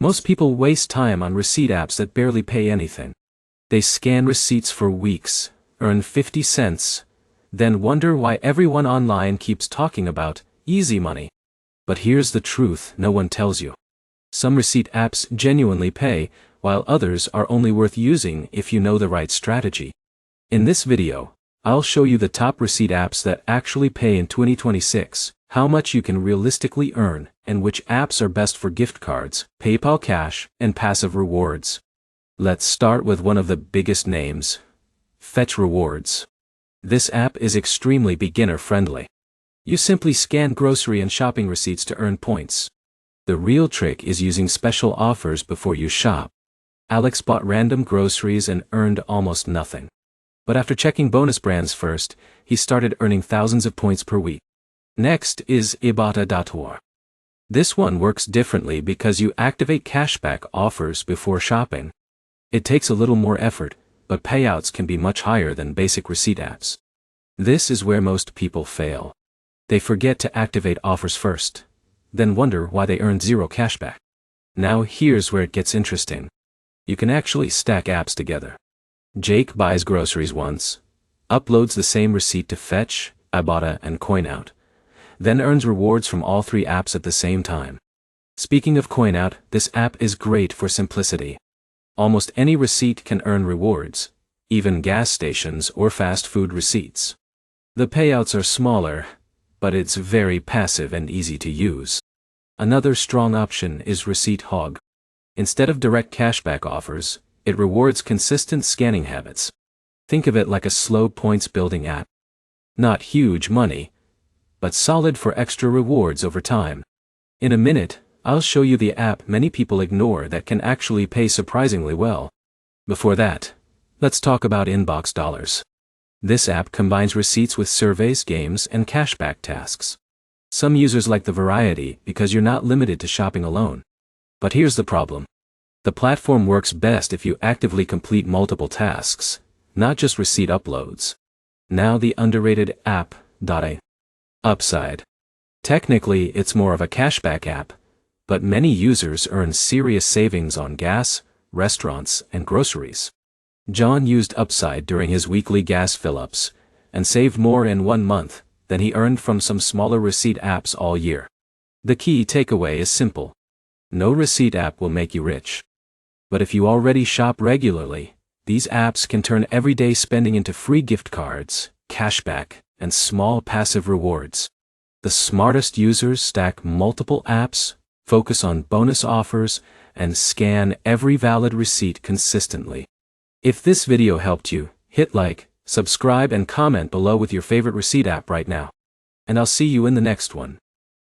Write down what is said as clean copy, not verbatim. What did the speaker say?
Most people waste time on receipt apps that barely pay anything. They scan receipts for weeks, earn 50 cents, then wonder why everyone online keeps talking about easy money. But here's the truth no one tells you. Some receipt apps genuinely pay, while others are only worth using if you know the right strategy. In this video, I'll show you the top receipt apps that actually pay in 2026, how much you can realistically earn, and which apps are best for gift cards, PayPal Cash, and passive rewards. Let's start with one of the biggest names, Fetch Rewards. This app is extremely beginner-friendly. You simply scan grocery and shopping receipts to earn points. The real trick is using special offers before you shop. Alex bought random groceries and earned almost nothing. But after checking bonus brands first, he started earning thousands of points per week. Next is Ibotta.org. This one works differently because you activate cashback offers before shopping. It takes a little more effort, but payouts can be much higher than basic receipt apps. This is where most people fail. They forget to activate offers first, then wonder why they earned zero cashback. Now here's where it gets interesting. You can actually stack apps together. Jake buys groceries once, uploads the same receipt to Fetch, Ibotta, and Coinout, then earns rewards from all three apps at the same time. Speaking of Coinout, this app is great for simplicity. Almost any receipt can earn rewards, even gas stations or fast food receipts. The payouts are smaller, but it's very passive and easy to use. Another strong option is Receipt Hog. Instead of direct cashback offers, it rewards consistent scanning habits. Think of it like a slow points building app. Not huge money, but solid for extra rewards over time. In a minute, I'll show you the app many people ignore that can actually pay surprisingly well. Before that, let's talk about Inbox Dollars. This app combines receipts with surveys, games, and cashback tasks. Some users like the variety because you're not limited to shopping alone. But here's the problem. The platform works best if you actively complete multiple tasks, not just receipt uploads. Now the underrated app, Upside. Technically, it's more of a cashback app, but many users earn serious savings on gas, restaurants, and groceries. John used Upside during his weekly gas fill-ups, and saved more in 1 month than he earned from some smaller receipt apps all year. The key takeaway is simple. No receipt app will make you rich. But if you already shop regularly, these apps can turn everyday spending into free gift cards, cashback, and small passive rewards. The smartest users stack multiple apps, focus on bonus offers, and scan every valid receipt consistently. If this video helped you, hit like, subscribe, and comment below with your favorite receipt app right now. And I'll see you in the next one.